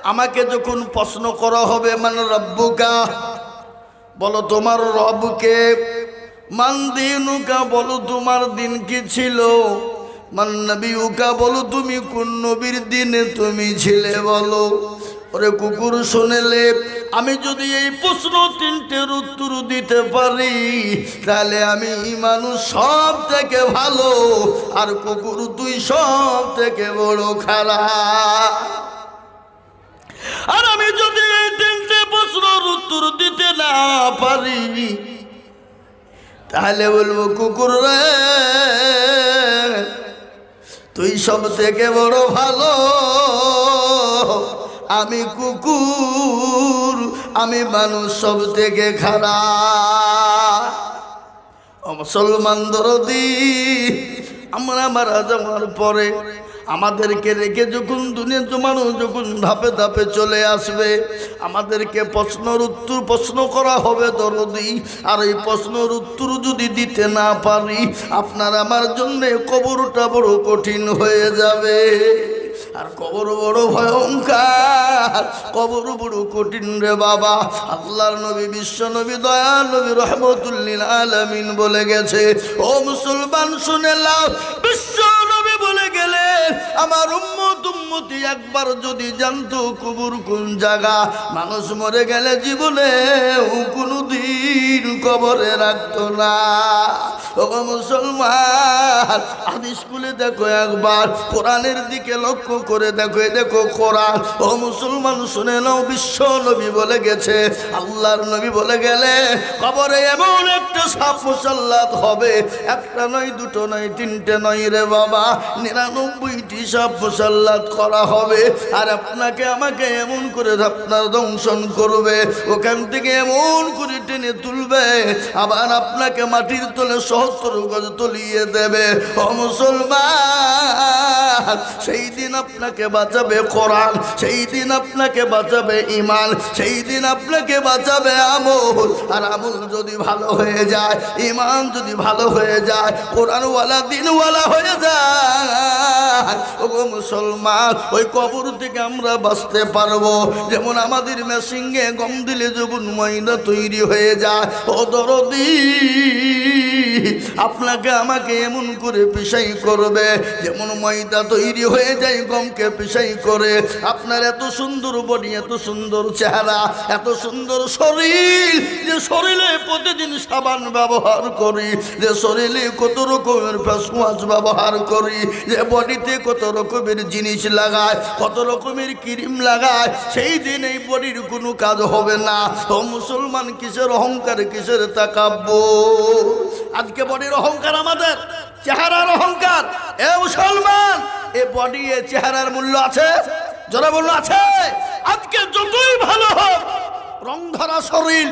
আমাকে যখন প্রশ্ন করা হবে মান রব্বুকা, বলো তোমার রবকে, মান দিনুকা, বলো তোমার দিন কি ছিল, মান নবিউকা, বলো তুমি কোন নবীর দিনে তুমি ছিলে বলো। ওরে কুকুর শুনেলে, আমি যদি এই প্রশ্ন তিনটের উত্তর দিতে পারি তাহলে আমি মানুষ সব থেকে ভালো, আর কুকুর তুই সব থেকে বড় খারাপ। আর আমি যদি এই তিনটে প্রশ্নের উত্তর দিতে না পারি তাহলে বলবো কুকুর রে তুই সব থেকে বড় ভালো, আমি কুকুর, আমি মানুষ সব থেকে খারাপ। মুসলমান দরদি, আমরা মারা যাওয়ার পরে আমাদেরকে রেখে যখন দুনিয়ার মানুষ যখন ধাপে ধাপে চলে আসবে, আমাদেরকে প্রশ্ন করা হবে দরদি। আর এই প্রশ্নের উত্তর যদি দিতে না পারি আপনার আমার জন্য কবরটা বড় কঠিন হয়ে যাবে। আর কবর বড় ভয়ঙ্কর, কবর বড় কঠিন রে বাবা। আল্লাহর নবী, বিশ্ব নবী, দয়াল নবী, রহমতুল্লিল আলামিন বলে গেছে, ও মুসলমান শুনে নাও, বিশ্ব নবী বলে গেলে আমার উম্মতি একবার যদি জানতো কবর কোন জায়গা, মানুষ মরে গেলে জীবনে কোনদিন কবরে রাখতো না। ও মুসলমান, হাদিস খুলে দেখো একবার, কোরআনের দিকে লক্ষ্য করে দেখো, দেখো কোরআন। ও মুসলমান শুনে নাও, বিশ্ব নবী বলে গেছে, আল্লাহর নবী বলে গেলে কবরে এমন একটা সাপ মুসাল্লাত হবে, একটা নয়, দুটো নয়, তিনটে নয় রে বাবা, 99টি সাপ মুসাল্লাত করা হবে। আর আপনাকে আমাকে এমন করে আপনার দংশন করবে, ওখান থেকে এমন করে টেনে তুলবে, আবার আপনাকে মাটির তলে 70 গজ তলিয়ে দেবে। ও মুসলমান, সেই দিন আপনাকে বাঁচাবে কোরআন, সেই দিন আপনাকে বাঁচাবে ঈমান, সেই দিন আপনাকে বাঁচাবে আমল। আর আমল যদি ভালো হয়ে যায়, ঈমান যদি ভালো হয়ে যায়, কোরআনওয়ালা দিনওয়ালা হয়ে যায়, ও মুসলমান, ওই কবর থেকে আমরা বাঁচতে পারবো। যেমন আমাদের মেশিনে গম দিলে যখন ময়দা তৈরি হয়ে যায়, ও দরদি আপনাকে আমাকে এমন করে পিসাই করবে, যেমন ময়দা তৈরি হয়ে যায় গমকে পিসাই করে। আপনার এত সুন্দর বডি, এত সুন্দর চেহারা, এত সুন্দর শরীর, যে শরীরে প্রতিদিন সাবান ব্যবহার করি, যে শরীরে কত রকমের ফেস ওয়াশ ব্যবহার করি, যে বডিতে কত রকমের জিনিস লাগায়, কত রকমের ক্রিম লাগায়, সেই দিন এই বডির কোনো কাজ হবে না। ও মুসলমান, কিসের অহংকার, কিসের তাকাব্বুর? আজকে বডির অহংকার, আমাদের চেহারার অহংকার। এ মুসলমান, এ বডি, এ চেহারার মূল্য আছে? যারা বলল আছে। আজকে যতই ভালো হোক, রং ধরা শরীর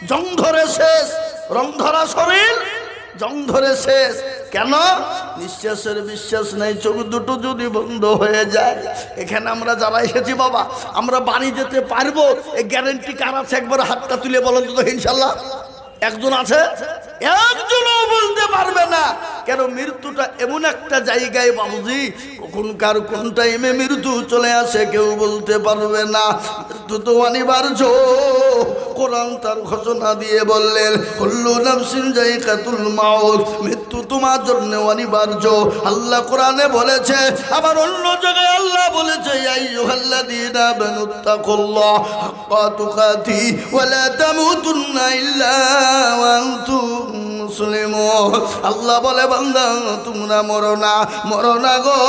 জং ধরে শেষ, রং ধরা শরীর জং ধরে শেষ। কেন? নিঃশ্বাসের বিশ্বাস নেই, চোখ দুটো যদি বন্ধ হয়ে যায়। এখানে আমরা যারা এসেছি বাবা, আমরা বাড়ি যেতে পারবো, এই গ্যারেন্টি কার আছে? একবার হাতটা তুলে বলেন তো ইনশাল্লাহ। একজন আছে? একজনও বলতে পারবে না। কেন? মৃত্যুটা এমন একটা জায়গায় বাবুজি, কখন কার কোন টাইমে মৃত্যু চলে আসে কেউ বলতে পারবে না। মৃত্যু তো অনিবার্য। কোরআন তার ঘোষণা দিয়ে বললেন, কুল্লু নাফসিন যায়িকাতুল মাউত, মৃত্যু তোমার জন্য অনিবার্য। আল্লাহ কোরআনে বলেছে, আবার অন্য জায়গায় আল্লাহ বলেছে, ইয়া আইয়ুহাল্লাযীনা আমানুত্তাকুল্লাহ হাক্কা তুকাতি ওয়া লা তামুতুন্না ইল্লা ওয়া আনতুম মুসলিমুন। আল্লাহ বলে, বান্দা তোমরা মরো না, মরো না গো।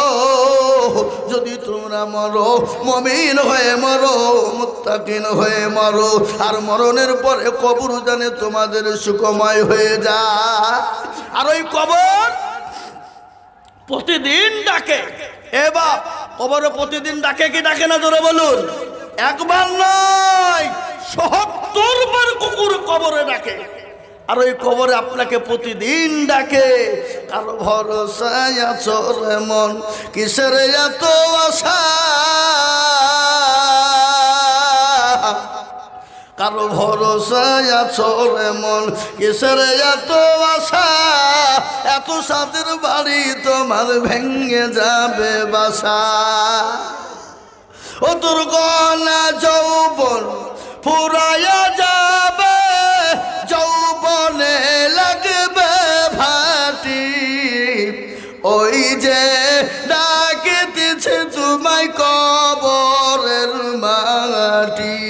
যদি তোমরা মরো, মুমিন হয়ে মরো, মুত্তাকিন হয়ে মরো। আর মরণের পরে কবর জানে তোমাদের সুখময় হয়ে যায়। আর ওই কবর প্রতিদিন ডাকে। এ বাপ, কবরে প্রতিদিন ডাকে কি ডাকে না? জোরে বলুন। একবার নয়, ৭০ বার কুকুর কবরে ডাকে। আর ওই কবরে আপনাকে প্রতিদিন ডাকে। কারো ভরসায় আছো রে মন, কিসের এত আশা? কারো ভরসায় আছো রে মন, কিসের এত আশা? এত সাদের বাড়ি তোমার ভেঙে যাবে বাসা। ও ও তোর গলা যৌবন ফুরায়া যাবে, যৌবনে লাগবে ভাটি, ওই যে ডাকিতেছে তোমায় কবরের মাটি,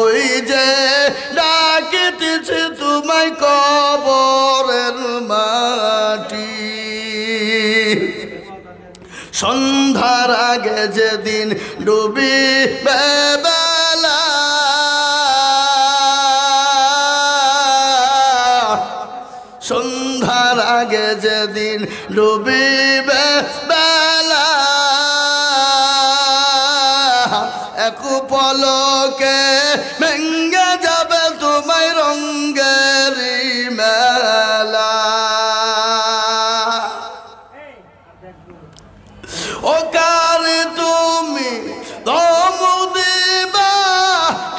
ওই যে ডাকিতেছে তোমায় কবরের মাটি। সন্ধ্যার আগে যেদিন ডুবিবে বেলা, সন্ধ্যার আগে যেদিন ডুবিবে বেলা, এক পলকে ভেঙ্গে যাবে তোমায় রঙ্গের মেলা। ও কার তুমি দম দিবা,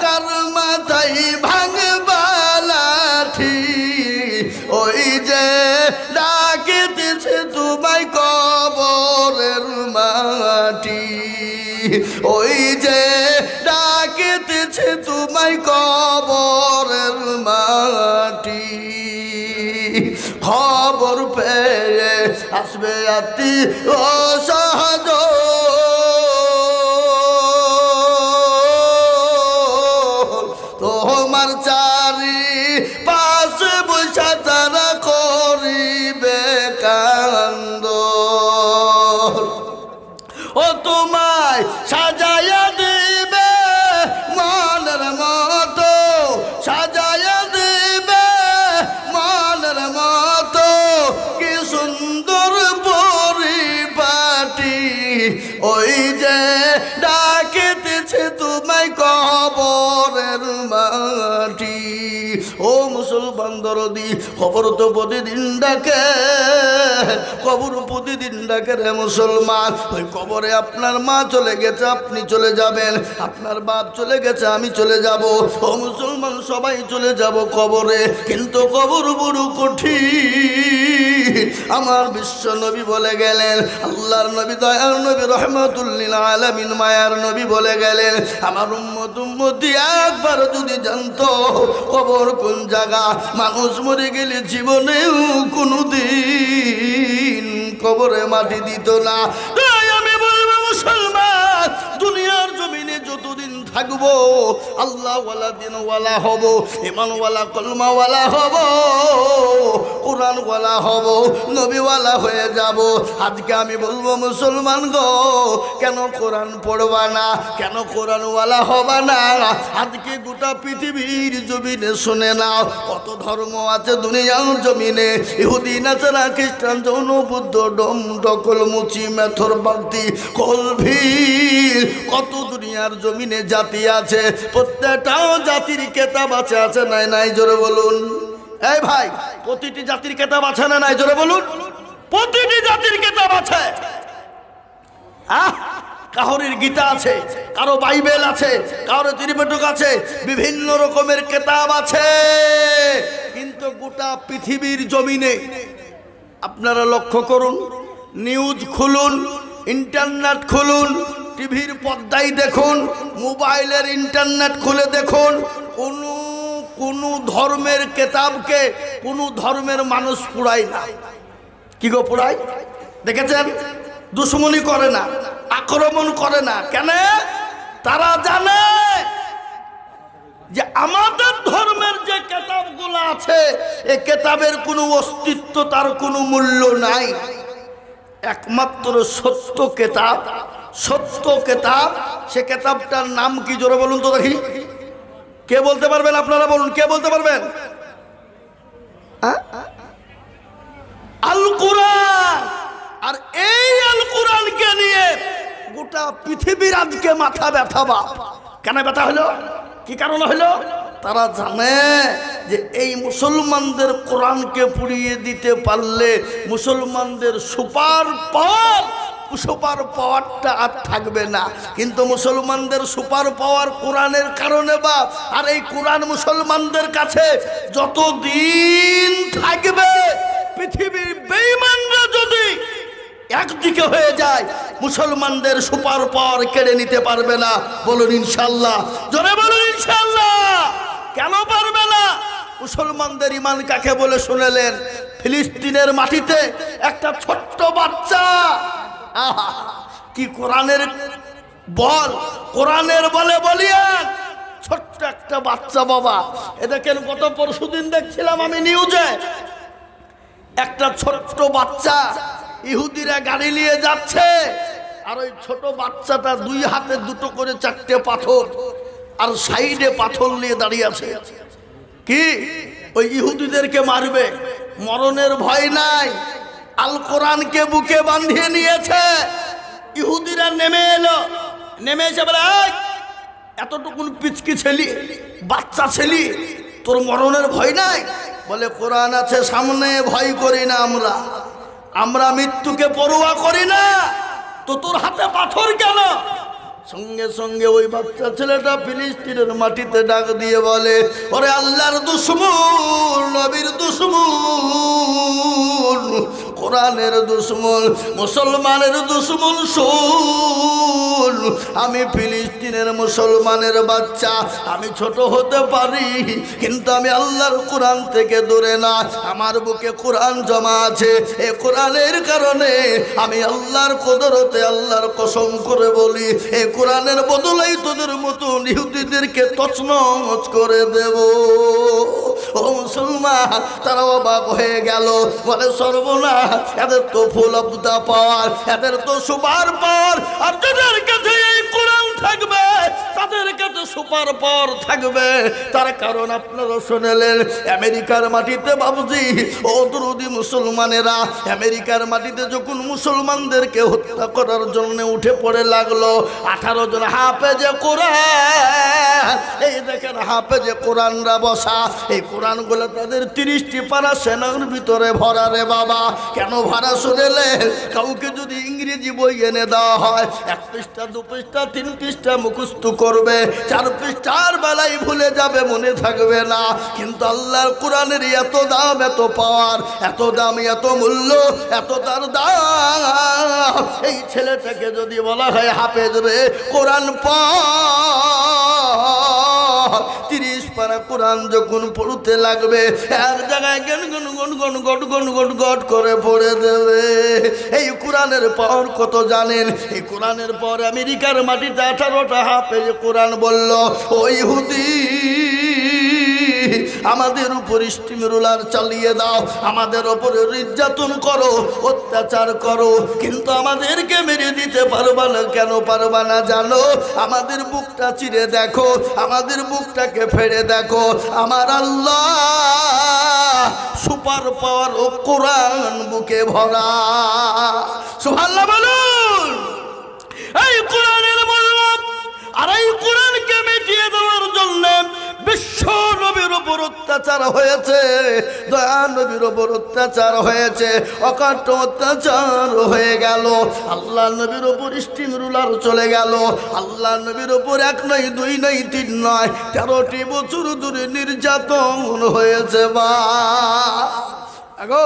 কার মাথায় ভাঙবা লাঠি, ওই যে ডাকিতেছে তোমায় কবরের মাটি, ওই যে ডাকিতেছে তোমায় কবরের মাটি। খবর পেয়ে আসবে আতি ও সহজ, তোমার চারি পাশে বসা তারা করিবে কান্দ, ও তোমায় সাজায়া দিবে মনের মতো, সাজায়া দিবে মনের মতো, কি সুন্দর পরিপাটি, ওই যে ডাকিতেছে তোমায় কবরের মাটি। ও মুসলমান দরদি, খবর তো প্রতিদিন ডাকে, কবর প্রতিদিন ডাকে রে মুসলমান। ওই কবরে আপনার মা চলে গেছে, আপনি চলে যাবেন, আপনার বাপ চলে গেছে, আমি চলে যাব। ও মুসলমান, সবাই চলে যাব কবরে, কিন্তু কবর বড় কঠিন। আমার বিশ্ব নবী বলে গেলেন, আল্লাহর নবী, দয়ার নবী, রহমাতুল লিল আলামিন, মায়ার নবী বলে গেলেন, আমার উম্মত উম্মতি একবার যদি জানতো কবর কোন জায়গা, মানুষ মরে গেলে জীবনেও কোনোদিন কবরে মাটি দিত না। তাই আমি বলবো মুসলমান, দুনিয়ার জমিনে যতদিন থাকবো আল্লাহওয়ালা, দিনওয়ালা হব, ইমানওয়ালা, কলমাওয়ালা হব, কোরআনওয়ালা হব, নবীওয়ালা হয়ে যাব। আজকে আমি বলবো মুসলমান গো, কেন কোরআন পড়বা না, কেন কোরআনওয়ালা হবা না? আজকে গোটা পৃথিবীর জমিনে শুনে নাও, কত ধর্ম আছে দুনিয়ার জমিনে। ইহুদি, নাসারা, খ্রিস্টান, জৈন, বুদ্ধ, ডম, ডকল, মুচি, মেথর, বাগদি, কলভির, কত দুনিয়ার জমিনে জাতি আছে। প্রত্যেকটাও জাতির কেতাব আছে, আছে নাই? নাই, জোরে বলুন। এই ভাই, প্রতিটি জাতির কেতাব আছে না নাই? জোরে বলুন। প্রতিটি জাতির কেতাব আছে। কারোর গীতা আছে, কারো বাইবেল আছে, কারো ত্রিপিটক আছে, বিভিন্ন রকমের কেতাব আছে, কিন্তু গোটা পৃথিবীর জমিনে আপনারা লক্ষ্য করুন, নিউজ খুলুন, ইন্টারনেট খুলুন, টিভির পর্দায় দেখুন, মোবাইলের ইন্টারনেট খুলে দেখুন, কোনো ধর্মের কেতাবকে কোনো ধর্মের মানুষ পুরায় না। কি গো পুরায়? দেখেছেন? দুশ্মনী করে না, আক্রমণ করে না। কেন? তারা জানে যে আমাদের ধর্মের যে কেতাবগুলো আছে, এই কেতাবের কোনো অস্তিত্ব, তার কোনো মূল্য নাই। একমাত্র সত্য কেতাব, সত্য কেতাব, সে কেতাবটার নাম কি? জোরে বলুন তো দেখি। কে বলতে পারবেন? আপনারা বলুন, কে বলতে পারবেন? আল কুরআন। আর এই আল কুরআনকে নিয়ে গোটা পৃথিবীর আজকে মাথা ব্যথা। বাপ, কেন ব্যথা হলো? কি কারণে হলো? তারা জানে যে এই মুসলমানদের কোরআনকে পুড়িয়ে দিতে পারলে মুসলমানদের সুপার পাওয়ারটা আর থাকবে না। কিন্তু মুসলমানদের সুপার পাওয়ার কোরআনের কারণে বাপ। আর এই কোরআন মুসলমানদের কাছে যতদিন থাকবে, পৃথিবীর বেঈমানরা যদি একদিকে হয়ে যায়, মুসলমানদের সুপার পাওয়ার কেড়ে নিতে পারবে না। বলুন ইনশাআল্লাহ, জোরে বলুন ইনশাআল্লাহ। কেন পারবে না? মুসলমানদের ইমান কাকে বলে শুনেলেন? ফিলিস্তিনের মাটিতে একটা ছোট্ট বাচ্চা, আহা কি কোরআনের বল, কোরআনের বলে বলিয়ান, ছোট্ট একটা বাচ্চা বাবা। এ দেখেন, গত পরশুদিন দেখছিলাম আমি নিউজে, একটা ছোট্ট বাচ্চা ইহুদিরা গাড়ি নিয়ে যাচ্ছে, আর ওই ছোট বাচ্চাটা দুই হাতে দুটো করে চারটে পাথর, আর সাইডে পাথর নিয়ে দাঁড়িয়ে আছে। কি ওই ইহুদিদেরকে মারবে, মরণের ভয় নাই, আল কোরআনকে বুকে বাঁধিয়ে নিয়েছে। ইহুদিরা নেমে এলো, নেমে এসে বলে, এতটুকুন পিচকি ছেলি, বাচ্চা ছেলি, তোর মরণের ভয় নাই? বলে কোরআন আছে সামনে, ভয় করি না আমরা মৃত্যুকে পরোয়া করি না, তো তোর হাতে পাথর কেন? সঙ্গে সঙ্গে ওই বাচ্চা ছেলেটা ফিলিস্তিনের মাটিতে ডাক দিয়ে বলে, ওরে আল্লাহর দুশমন, নবীর দুশমন, কোরআনের দুশমন, মুসলমানের দুশমন, শোন, আমি ফিলিস্তিনের মুসলমানের বাচ্চা, আমি ছোট হতে পারি, কিন্তু আমি আল্লাহর কোরআন থেকে দূরে না। আমার বুকে কোরআন জমা আছে, এ কোরআনের কারণে আমি আল্লাহর কুদরতে আল্লাহর কসম করে বলি, এই কোরআনের বদলেই তোদের মতো ইহুদিদেরকে তছনছ করে দেব। ও মুসলমান, তারা অবাক হয়ে গেল, বলে সর্বনাশ, এদের তো ফুল অব দা পাওয়ার, এদের তো সুপার পাওয়ার, আর যাদের কাছে এই কোরআন থাকবে তাদের কাছে সুপার পাওয়ার থাকবে। তার কারণ আপনারা শুনলেন, আমেরিকার মাটিতে বাবুজি, ও দরুদি মুসলমানেরা, আমেরিকার মাটিতে যখন মুসলমানদেরকে হত্যা করার জন্য উঠে পড়ে লাগলো 18 জন হাফেজে কোরআন, এই দেখেন হাফেজে কোরআনরা বসা, এই কোরআনগুলো তাদের 30টি পারা সেনার ভিতরে ভরা রে বাবা। কেন ভরা শুনেলেন? কাউকে যদি ইংরেজি বই এনে দেওয়া হয়, 1 পৃষ্ঠা 2 পৃষ্ঠা 3 পৃষ্ঠা মুখস্থ করবে, 4 পৃষ্ঠার বেলায় ভুলে যাবে, মনে থাকবে না। কিন্তু আল্লাহর কোরআনের এত দাম, এত পাওয়ার, এত দাম, এত মূল্য, এত তার দাম। এই ছেলেটাকে যদি বলা হয় হাফেজ রে, কোরআন পড়, 30 পারা কোরআন যখন পড়তে লাগবে, এক জায়গায় গট করে পড়ে দেবে। এই কোরআনের পাওয়ার কত জানেন? এই কোরআনের পর আমেরিকার মাটিতে 18টা হাফেজ কোরআন বলল, ও ইহুদি, আমাদের উপর স্টিম রুলার চালিয়ে দাও, আমাদের উপরে নির্যাতন করো, অত্যাচার করো, কিন্তু আমাদেরকে মেরে দিতে পারবা না। কেন পারবা না জানো? আমাদের বুকটা চিরে দেখো, আমাদের বুকটাকে ফেড়ে দেখো, আমার আল্লাহ সুপার পাওয়ার ও কোরআন বুকে ভরা। সুবহানাল্লাহ বলুন। এই কোরআনের মূল্য, আর এই কোরআনকে মিটিয়ে দেওয়ার জন্য বিশ্ব নবীর উপর অত্যাচার হয়েছে, দয়া নবীর উপর অত্যাচার হয়েছে, অকাট্য অত্যাচার হয়ে গেল। আল্লাহ নবীর উপর স্টিম রুলার চলে গেল। আল্লাহ নবীর উপর 1 নয় 2 নয় 3 নয় 13টি বছর ধরে নির্যাতন হয়েছে। বা আগো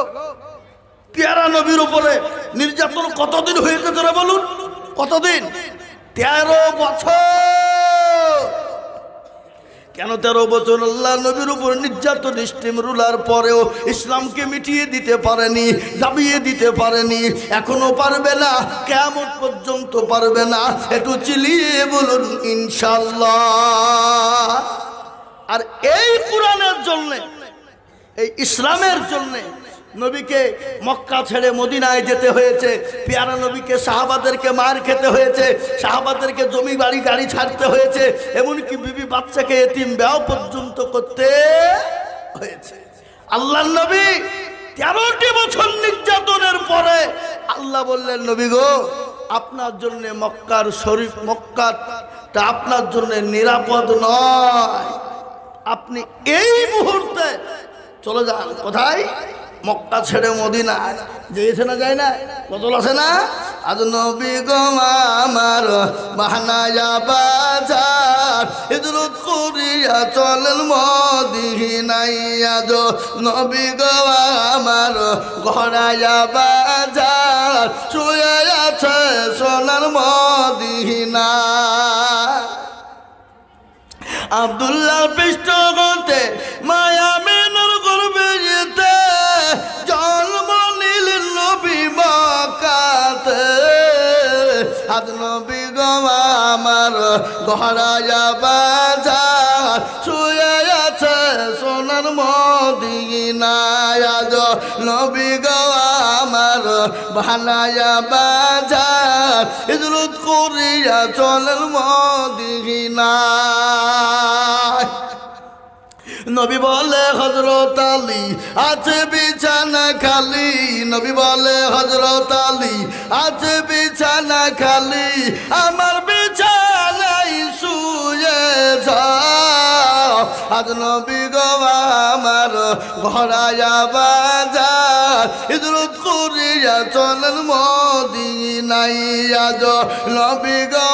পেয়ারা নবীর উপরে নির্যাতন কতদিন হয়েছে তোরা বলুন? কতদিন? 13 বছর। কেন 13 বছর আল্লাহ নবীর উপর নির্যাতন স্টিম রুলার পরেও ইসলামকে মিটিয়ে দিতে পারেনি, দাবিয়ে দিতে পারেনি, এখনো পারবে না, কিয়ামত পর্যন্ত পারবে না। একটু চিলিয়ে বলুন ইনশাআল্লাহ। আর এই কোরআনের জন্য, এই ইসলামের জন্য নবীকে মক্কা ছেড়ে মদিনায় যেতে হয়েছে, পেয়ারা নবীকে সাহাবাদেরকে মার খেতে হয়েছে, সাহাবাদেরকে জমি বাড়ি গাড়ি ছাড়তে হয়েছে, এমনকি বিবি বাচ্চাকে এতিম বিয়ে পর্যন্ত করতে হয়েছে। আল্লাহর নবী 13টি বছর নির্যাতনের পরে আল্লাহ বললেন, নবী গো, আপনার জন্য মক্কার শরীফ, মক্কাটা আপনার জন্য নিরাপদ নয়, আপনি এই মুহূর্তে চলে যান। কোথায়? মক্কা ছেড়ে মদিনায়। যেয়েছে না, যায় না? বদল আছে না? আজ নবী গো আমার মাহনায়া বাজার, হিজরত করিয়া চলেন মদিনায়। আজ নবী গো আমার ঘরায়া বাজার, শুয়ে আছে সোনার মদিনা। আব্দুল্লাহ পৃষ্ঠ হতে মায়া মেনুর গর্বে যেতে জন্ম নিলেন নবী মক্কাতে। আজ নবী গো আমার গহরায়া বাজার শুয়ে আছে সোনার মদিনায়। আজ নবী গো আমার বানায়া বাজার হিজরত করিয়া চলেন মদিনায়। নবী বলে হযরত আলী আছে বিছানা খালি, নবী বলে হযরত আলী আছে বিছানা খালি, আমার বিছানায় শুয়ে যাও। আজ নবী গো আমার ঘরায়া বাজার হিজরত করিয়া চলেন মদিনায়। আজ নবী গো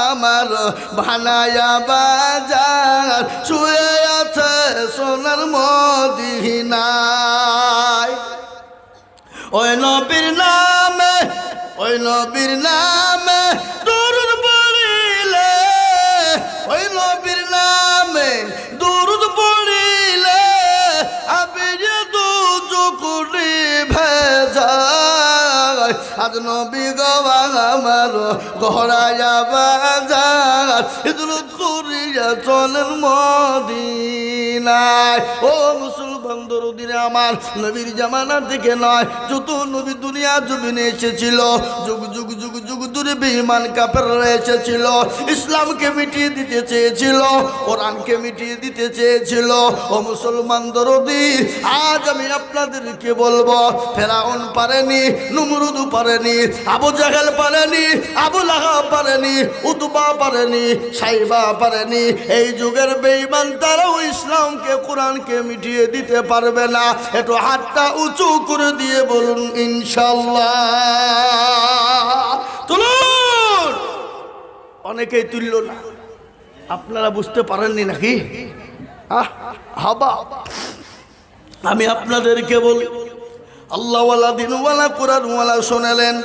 আমার বানায়া বাজার শুয়ে আছে সোনার মদিনায়। ওই নবীর নামে, ওই নবীর নামে দরুদ পড়িলে, ওই নবীর নামে দরুদ পড়িলে আমি যে দু চকুটি ভেজায়। আজ নবী গো আমার ঘরায়া বাজার হিজরত করিয়া চলেন মদিনায়। ও মুসলমান দরদিরে আমার, নবীর জামানা থেকে নয়, যত নবী দুনিয়া জমিনে এসেছিল যুগ যুগ যুগ যুগ ধরে বেঈমান কাফেররা এসেছিল, ইসলামকে মিটিয়ে দিতে চেয়েছিল, কোরআনকে মিটিয়ে দিতে চেয়েছিল। ও মুসলমান দরদি, আজ আমি আপনাদেরকে বলবো, ফেরাউন পারেনি, নমরুদ পারেনি, আবু জাহেল পারেনি, আবু লাহাব পারেনি, উতবা পারেনি, সাইবা পারেনি। এই যুগের বেঈমান তারাও ইসলামকে কোরআনকে মিটিয়ে দিতে পারবে না। একটু হাতটা উঁচু করে দিয়ে বলুন ইনশাআল্লাহ। তুলুন। অনেকেই তুলল না, আপনারা বুঝতে পারেননি নাকি? হাবা আমি আপনাদেরকে বলি, আল্লাহওয়ালা দিনওয়ালা কোরআনওয়ালা শোনালেন,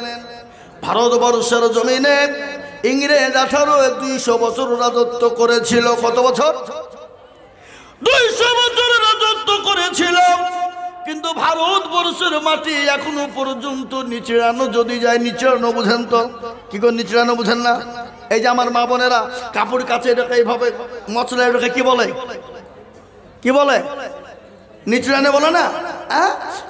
ভারতবর্ষের জমিনে ইংরেজ 200 বছর রাজত্ব করেছিল। কত বছর? 200 বছর রাজত্ব করেছিল। কিন্তু ভারতবর্ষের মাটি এখনো পর্যন্ত নিচড়ানো যদি যায়, নিচড়ানো বুঝেন তো? কি করে নিচড়ানো বুঝেন না? এই যে আমার মা বোনেরা কাপড় কাচে, এটাকে এইভাবে মচলা, এটাকে কি বলে? কি বলে? নিচড়ানে বলে না?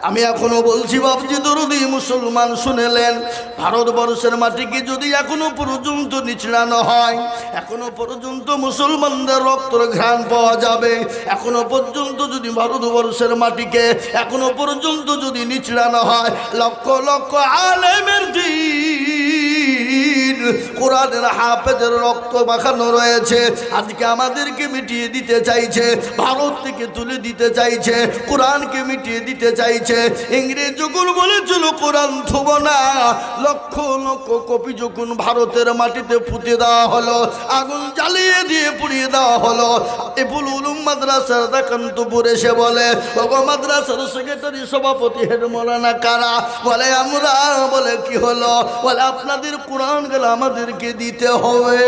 আমি এখনো বলছি বাবজি দরদি মুসলমান শুনেলেন, ভারতবর্ষের মাটিকে যদি এখনো পর্যন্ত নিচড়ানো হয়, এখনো পর্যন্ত মুসলমানদের রক্তের ঘ্রাণ পাওয়া যাবে। এখনো পর্যন্ত যদি ভারতবর্ষের মাটিকে এখনো পর্যন্ত যদি নিচড়ানো হয়, লক্ষ লক্ষ আলেমের দিন, কোরআনের হাফেজের রক্ত মাখানো রয়েছে, আজকে আমাদেরকে মিটিয়ে দিতে চাইছে, ভারত থেকে তুলে দিতে চাইছে, কোরআনকে মিটিয়ে দিতে চাইছে। ইংরেজ যখন বলেছিল কোরআন থুব না, লক্ষ লক্ষ কপি যখন ভারতের মাটিতে পুঁতে দেওয়া হলো, আগুন জ্বালিয়ে দিয়ে পুড়িয়ে দেওয়া হলো। এফুল উলুম মাদ্রাসার দেখান্তপুর এসে বলে, ওগো মাদ্রাসার সেক্রেটারি সভাপতি হেড মৌলানা কারা? বলে আমরা। বলে কি হলো? বলে আপনাদের কোরআন গেলে আমাদেরকে দিতে হবে।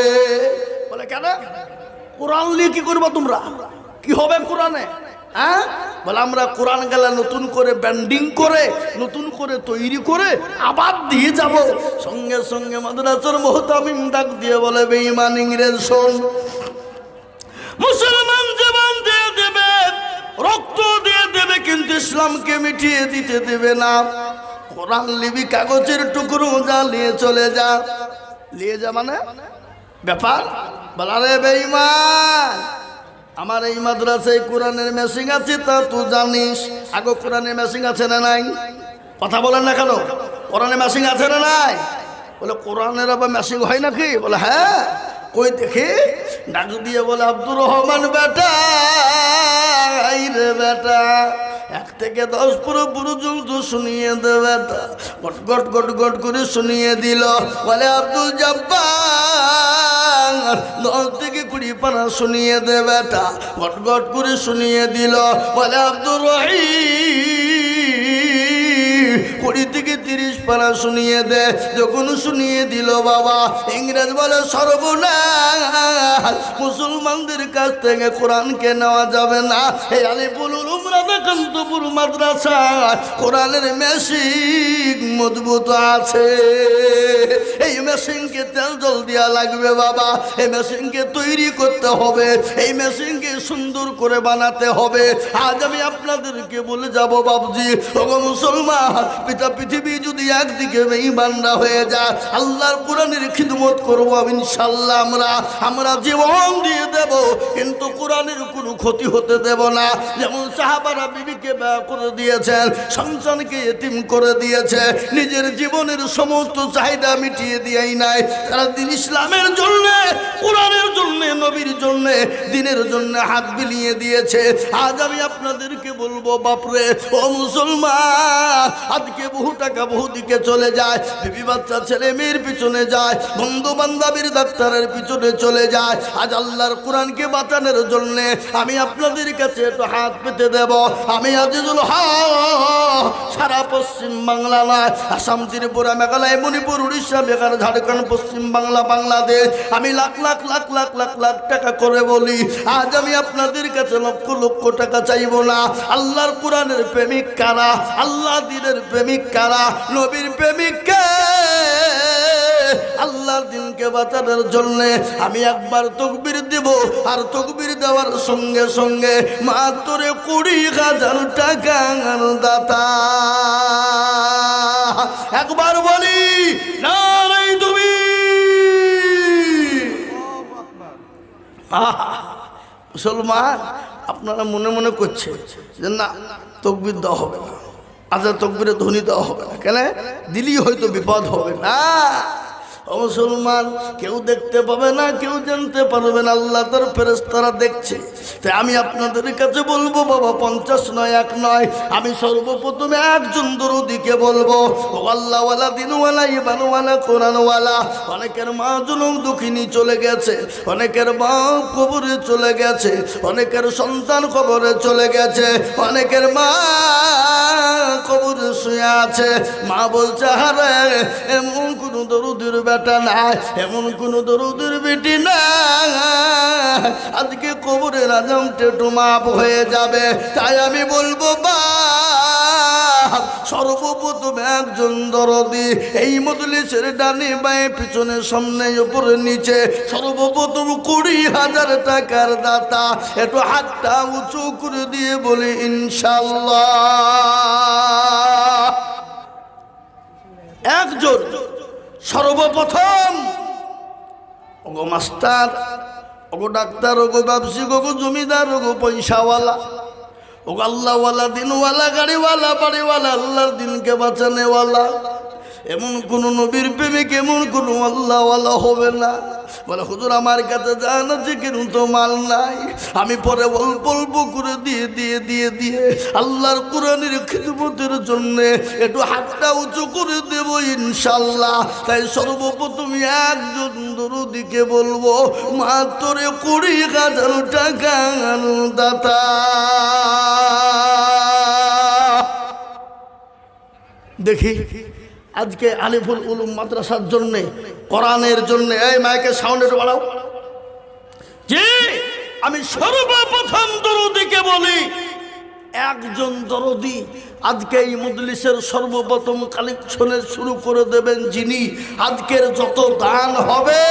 বলে কেন? কোরআন নিয়ে কি করবো তোমরা? কি হবে কোরআনে? বলে আমরা কোরআন গেলা নতুন করে ব্যান্ডিং করে, নতুন করে তৈরি করে আবার দিয়ে যাব। সঙ্গে সঙ্গে মাদ্রাসার মুহতামিম ডাক দিয়ে বলে, বেঈমান ইংরেজ শোন, মুসলমান জীবন দিয়ে দেবে, রক্ত দিয়ে দেবে, কিন্তু ইসলামকে মিটিয়ে দিতে দেবে না। কোরআন লিবি কাগজের টুকরো যা নিয়ে চলে যা। নিয়ে যা মানে ব্যাপার। বলা রে বেঈমান, আমার এই মাদ্রাসায় কোরআনের মেশিন আছে, তা তুই জানিস? আগে কোরআনের মেশিন আছে না নাই? কথা বলেন না কেন? কোরআনের মেশিন আছে না নাই? বলে কোরআনের আবার মেশিন হয় নাকি? বলে হ্যাঁ। কই দেখি? ডাক দিয়ে বলে, আব্দুর রহমান বেটা, রে বেটা, 1 থেকে 10 পর্যন্ত শুনিয়ে দে বেটা। গট গট গট গট করে শুনিয়ে দিল। বলে আব্দুল জব্বার, 10 থেকে 20 পারা শুনিয়ে দে বেটা। গট গট করে শুনিয়ে দিল। বলে আব্দুর রহিম, 20 থেকে 30 পারা শুনিয়ে দে। যখন শুনিয়ে দিল বাবা, ইংরেজ বলে সর্বনাশ, মুসলমানদের কাছ থেকে কোরআনকে নেওয়া যাবে না। এই আলিপুর উলুম রাধাকান্তপুর মাদ্রাসা কোরআনের মেশিন মজবুত আছে। এই মেশিনকে তেল জল দেওয়া লাগবে বাবা, এই মেশিনকে তৈরি করতে হবে, এই মেশিনকে সুন্দর করে বানাতে হবে। আজ আমি আপনাদেরকে বলে যাব বাবজি, ওগো মুসলমান, পিতা পৃথিবী যদি একদিকে বেঈমানরা হয়ে যায়, আল্লাহর কোরআনের খিদমত করব ইনশাআল্লাহ। আমরা জীবন দিয়ে দেব, কিন্তু কোরআনের কোনো ক্ষতি হতে দেব না। যেমন সাহাবারা বিবিকে ব্যয় করে দিয়েছেন, সন্তানকে এতিম করে দিয়েছে, নিজের জীবনের সমস্ত চাহিদা মিটিয়ে দিয়েই নাই। তারা দিন ইসলামের জন্য, কোরআনের জন্য, নবীর জন্য, দিনের জন্য হাত বিলিয়ে দিয়েছে। আজ আমি আপনাদেরকে বলবো বাপরে ও মুসলমান, আজকে বহু টাকা বহু দিকে চলে যায়, বিবি বাচ্চা ছেলে মেয়ের পিছনে যায়, বন্ধু বান্ধবীর ডাক্তারের পিছনে চলে যায়। আজ আল্লাহর কোরআনকে বাঁচানোর জন্য আমি আপনাদের কাছে একটু হাত পেতে দেব। আমি আজিজুল হক সারা পশ্চিম বাংলা নয়, আসাম, ত্রিপুরা, মেঘালয়, মণিপুর, উড়িষ্যা, বিহার, ঝাড়খণ্ড, পশ্চিম বাংলা, বাংলাদেশ, আমি লাখ লাখ লাখ লাখ লাখ লাখ টাকা করে বলি, আজ আমি আপনাদের কাছে লক্ষ লক্ষ টাকা চাইব না। আল্লাহর কোরআনের প্রেমিক কারা, আল্লাহ দিনের প্রেমিক কারা, নবীর প্রেমিক কে? আল্লাহর দিনকে বাঁচানোর জন্য আমি একবার তাকবীর দেব, আর তাকবীর দেওয়ার সঙ্গে সঙ্গে মাত্র 20,000 টাকার দাতা। একবার বলি নারায়ে তাকবীর। মুসলমান, আপনারা মনে মনে করছে যে না, তাকবীর দেওয়া হবে না, আজান তাকবীরে ধ্বনি দেওয়া হবে না, কেন? দিলেই হয়তো বিপদ হবে না। ও মুসলমান, কেউ দেখতে পাবে না, কেউ জানতে পারবে না, আল্লাহ তার ফেরেশতারা দেখছে। তাই আমি আপনাদের কাছে বলবো বাবা, 50 নয়, 1 নয়, আমি সর্বপ্রথমে একজন দরুদিকে বলবো, ও আল্লাহওয়ালা, দিনওয়ালা, ইমানওয়ালা, কোরআনওয়ালা। অনেকের মা জনম দুঃখিনী চলে গেছে, অনেকের বাপ কবরে চলে গেছে, অনেকের সন্তান কবরে চলে গেছে, অনেকের মা কবরে শুয়ে আছে। মা বলছে, আরে এমন কোন দরুদের বেটা নাই, এমন কোন দরুদের বেটি নাই, আজকে কবরের আজাম টেটু মাপ হয়ে যাবে। তাই আমি বলবো বাপ, সর্বপ্রথম একজন দরদি এই মজলিসের ডানে বাঁয়ে পিছনে সামনে উপরে নিচে সর্বপ্রথম 20,000 টাকার দাতা, একটু হাতটা উঁচু করে দিয়ে বলি ইনশাআল্লাহ। একজন সর্বপ্রথম, ওগো মাস্টার, ওগো ডাক্তার, ওগো ব্যবসায়িক, ওগো জমিদার, ওগো পয়সাওয়ালা, ওগো আল্লাহওয়ালা, দিনওয়ালা, গাড়িওয়ালা, বাড়িওয়ালা, আল্লাহর দিনকে বাঁচানেওয়ালা, এমন কোন নবীর প্রেমিক, এমন কোন আল্লাহওয়ালা হবে না। বলে হুজুর আমার কাছে জান আছে কিন্তু মাল নাই, আমি পরে অল্প অল্প করে দিয়ে দিয়ে দিয়ে দিয়ে আল্লাহর কোরআনের খিদমতের জন্য একটু হাতটা উঁচু করে দেব ইনশাল্লাহ। তাই সর্বপ্রথম একজন দরুদিকে বলবো, মাত্র 20,000 টাকা দাতা। দেখি আজকে আলিফুল উলুম মাদ্রাসার জন্য, কোরআনের জন্য, এই মাইকের সাউন্ড একটু বাড়াও। জি, আমি সর্বপ্রথম দরুদিকে বলি, একজন দরদি আজকে এই মজলিসের সর্বপ্রথম কালেকশনের শুরু করে দেবেন যিনি, আজকের যত দান হবে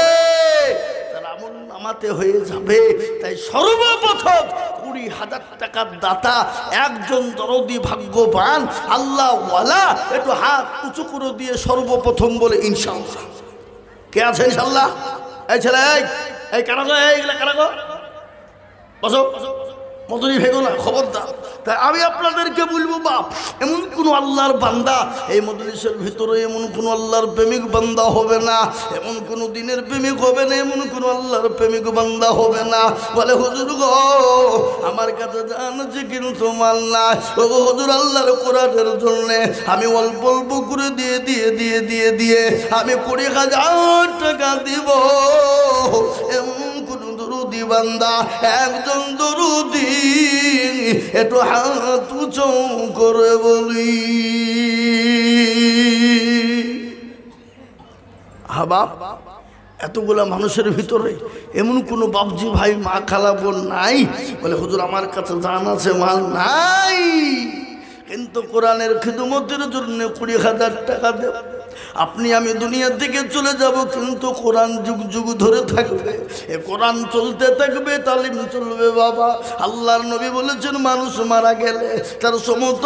তার আমল নামাতে হয়ে যাবে। তাই সর্বপ্রথম 20,000 টাকার দাতা একজন দরদি, ভাগ্যবান আল্লাহওয়ালা, একটু হাত উঁচু করে দিয়ে সর্বপ্রথম বলে ইনশাআল্লাহ। কে আছে ইনশাআল্লাহ? এই ছেলে, এই কারাগো, এইগুলা কারাগো, বসো, মদনী ভেগো না, খবরদার। তাই আমি আপনাদেরকে বলবো বাপ, এমন কোন আল্লাহর বান্দা এই মজলিসের ভিতরে, এমন কোন আল্লাহর প্রেমিক বান্দা হবে না, এমন কোন দিনের প্রেমিক হবে না, এমন কোন আল্লাহর প্রেমিক বান্দা হবে না। বলে হুজুর গো আমার কাছে জান আছে কিন্তু মাল না, ও হুজুর আল্লাহর কোরআনের জন্য আমি অল্প অল্প করে দিয়ে দিয়ে দিয়ে দিয়ে দিয়ে আমি 20,000 টাকা দিব। এমন কোন দরুদি বান্দা, একজন দরুদি একটু হাত উঁচু করে বলি। বাপ এতগুলা মানুষের ভিতরে এমন কোনো বাপজি ভাই মা খালা বোন নাই বলে হুজুর আমার কাছে জান আছে মাল নাই, কিন্তু কোরআনের খিদমতের জন্য 20,000 টাকা দেব, আপনি আমি দুনিয়া থেকে চলে যাব, কিন্তু কোরআন যুগ যুগ ধরে থাকবে, এ কোরআন চলতে থাকবে, তালিম চলবে। বাবা আল্লাহর নবী বলেছেন মানুষ মারা গেলে তার সমস্ত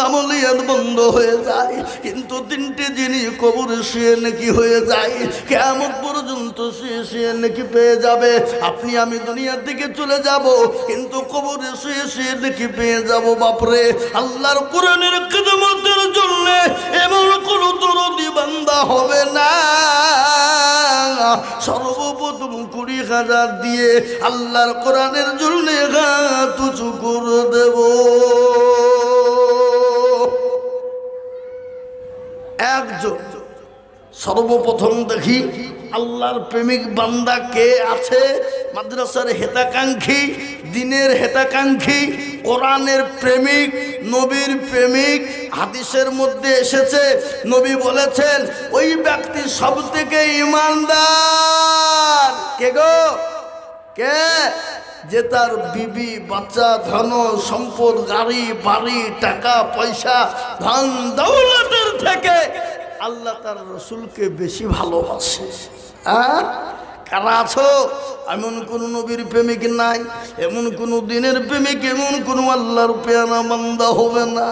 আমলিয়াত বন্ধ হয়ে যায়, কিন্তু 3টে জিনিস কবরে শুয়ে নাকি হয়ে যায়, কিয়ামত পর্যন্ত শুয়ে শুয়ে নাকি পেয়ে যাবে। আপনি আমি দুনিয়া থেকে চলে যাব, কিন্তু কবরে শুয়ে শুয়ে নাকি পেয়ে যাব। বাপরে আল্লাহর কোরআনের খিদমতের জন্য এমন কোন দরদি বান্দা হবে না, সর্বপ্রথম 20,000 দিয়ে আল্লাহর কোরআনের জন্য হাত উঁচু করে দেব। একজন সর্বপ্রথম দেখি আল্লাহর প্রেমিক বান্দা কে আছে, মাদ্রাসার হেতাকাঙ্ক্ষী, দিনের হেতাকাঙ্ক্ষী, কোরআনের প্রেমিক, নবীর প্রেমিক। হাদিসের মধ্যে এসেছে নবী বলেছেন ওই ব্যক্তি সব থেকে ঈমানদার। কে গো? কে? যে তার বিবি বাচ্চা ধন সম্পদ গাড়ি বাড়ি টাকা পয়সা ধন দৌলতের থেকে আল্লাহ তার রসুলকে বেশি ভালোবাসে। কারা আছো? এমন কোন নবীর প্রেমিক নাই, এমন কোন দিনের প্রেমিক, এমন কোন আল্লাহর পেয়ারা বান্দা হবে না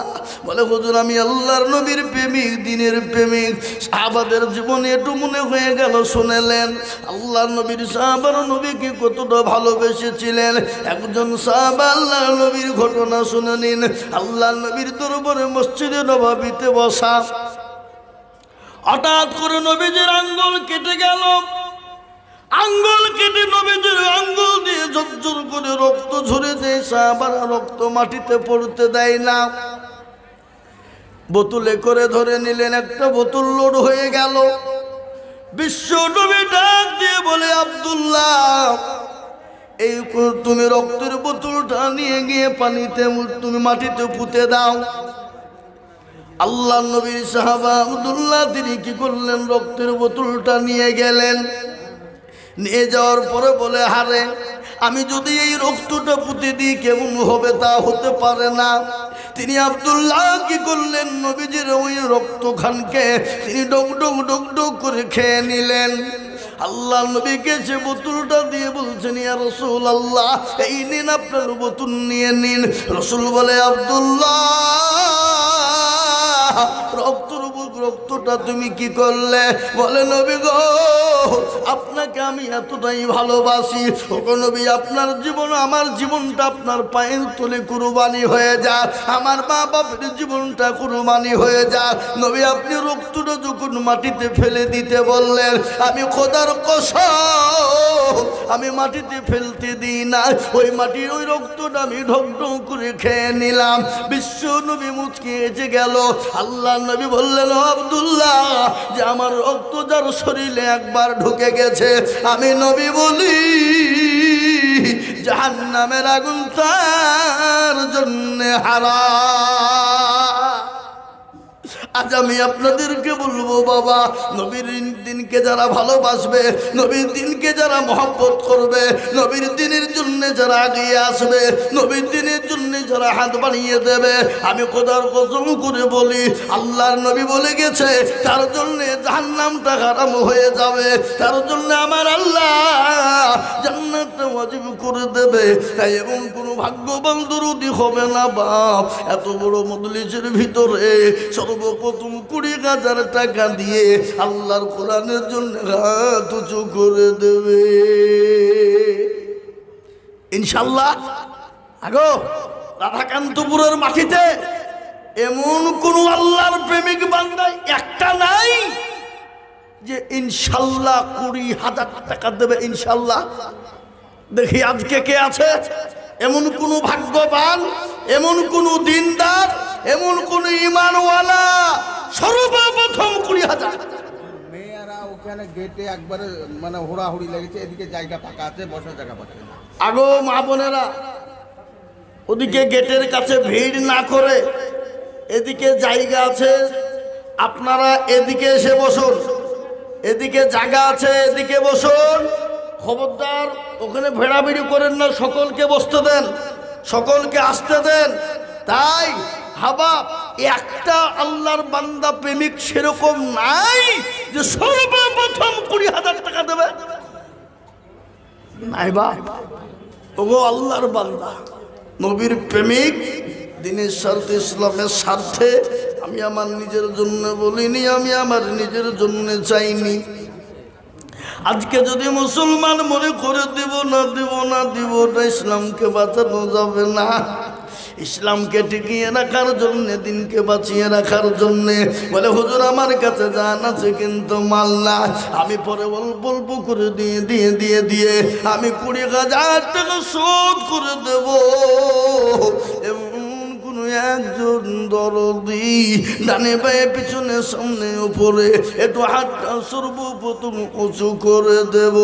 বলে হুজুর আমি আল্লাহর নবীর প্রেমিক, দিনের প্রেমিক। সাহাবাদের জীবনে একটু মনে হয়ে গেল শুনেলেন আল্লাহর নবীর সাহাবারা নবীকে কতটা ভালোবেসেছিলেন। একজন সাহাবা আল্লাহর নবীর ঘটনা শুনে নিন। আল্লাহর নবীর দরবারে মসজিদে নববীতে বসা, হঠাৎ করে নবীজির আঙ্গুল কেটে গেল। আঙ্গুল কেটে নবীজির আঙ্গুল দিয়ে ঝরঝর করে রক্ত ঝরে যায়। সাহাবারা রক্ত মাটিতে পড়তে দেয় না, বোতলে করে ধরে নিলেন। একটা বোতল লোড হয়ে গেল। বিশ্ব নবী ডাক দিয়ে বলে আব্দুল্লাহ এই তুমি রক্তের বোতলটা নিয়ে গিয়ে পানিতে তুমি মাটিতে পুঁতে দাও। আল্লাহ নবীর সাহাবা আব্দুল্লাহ তিনি কি করলেন, রক্তের বোতলটা নিয়ে গেলেন। নিয়ে যাওয়ার পরে বলে হারে আমি যদি এই রক্তটা পুঁতে দিই কেমন হবে, তা হতে পারে না। তিনি আব্দুল্লাহ কি করলেন, নবীজির ওই রক্তখানকে তিনি ডক ডক ডক ডক করে খেয়ে নিলেন। আল্লাহ নবীকে সে বোতলটা দিয়ে বলছেন ইয়া রাসূলুল্লাহ এই নিন আপনার বোতল নিয়ে নিন। রাসূল বলে আব্দুল্লাহ রক্তটা তুমি কি করলে? বলে নবী গো আপনাকে আমি এতটাই ভালোবাসি, ওগো নবী আপনার জীবন আমার জীবনটা আপনার পায়ের তলে কুরবানি হয়ে যাক, আমার মা বাপের জীবনটা কুরবানি হয়ে যাক। নবী আপনি রক্তটা যখন মাটিতে ফেলে দিতে বললেন, আমি খোদার কসম আমি মাটিতে ফেলতে দিই না, ওই মাটির ওই রক্তটা আমি ঢক ঢক করে খেয়ে নিলাম। বিশ্ব নবী মুচকে এসে গেল। আল্লাহ নবী বললেন আব্দুল্লাহ যে আমার রক্ত যার শরীরে একবার ঢুকে গেছে, আমি নবী বলি জাহান্নামের আগুন তার জন্য হারাম। আজ আমি আপনাদেরকে বলবো বাবা নবীর দিনকে যারা ভালোবাসবে, নবীর দিনকে যারা মহব্বত করবে, নবীর দিনের জন্য যারা এগিয়ে আসবে, নবীর দিনের জন্য যারা হাত বাড়িয়ে দেবে, আমি খোদার কসম করে বলি আল্লাহর নবী বলে গেছে তার জন্য জাহান্নামটা হারাম হয়ে যাবে, তার জন্য আমার আল্লাহ জান্নাতটা ওয়াজিব করে দেবে। তাই এমন কোনো ভাগ্যবান দরদি হবে না বাপ এত বড় মজলিসের ভিতরে সর্বপ্রথম 20,000 টাকা দিয়ে আল্লাহর কোরআনের জন্য হাত উঁচু করে দেবে ইনশাল্লাহ। আগো রাধাকান্তপুরের মাটিতে এমন কোন আল্লাহর প্রেমিক বান্দা একটা নাই যে ইনশাল্লাহ 20,000 টাকা দেবে ইনশাল্লাহ। দেখি আজকে কে আছে এমন কোন ভাগ্যবান, এমন কোন দিনদার, এমন কোন ঈমানওয়ালা? সর্বপ্রথম 20,000। মেয়েরা ওখানে গেটে একবারে মানে হুড়াহুড়ি লেগেছে, এদিকে জায়গা ফাঁকা আছে, বসার জায়গা পাচ্ছে না। আগো মা বোনেরা ওদিকে গেটের কাছে ভিড় না করে এদিকে জায়গা আছে, আপনারা এদিকে এসে বসুন। এদিকে জায়গা আছে, এদিকে বসুন। খবরদার ওখানে ভেড়াভিড়ি করেন না, সকলকে বসতে দেন, সকলকে আসতে দেন। তাই হাবা একটা আল্লাহর বান্দা প্রেমিক সেরকম নাই যে সর্বপ্রথম 20,000 টাকা দেবে, নাই বা ওগো আল্লাহর বান্দা নবীর প্রেমিক দিনের স্বার্থে ইসলামের স্বার্থে। আমি আমার নিজের জন্য বলিনি, আমি আমার নিজের জন্য চাইনি। আজকে যদি মুসলমান মনে করে দিব না দিব না দিব না, ইসলামকে বাঁচানো যাবে না। ইসলামকে টিকিয়ে রাখার জন্যে, দিনকে বাঁচিয়ে রাখার জন্যে বলে হুজুর আমার কাছে জান আছে কিন্তু মাল না, আমি পরে অল্প অল্প করে দিয়ে দিয়ে দিয়ে দিয়ে আমি 20,000 টাকা শোধ করে দেব। একজন দরদি ডানে বায়ে পিছনে সামনে উপরে একটু হাতটা সর্বপ্রথম উঁচু করে দেব।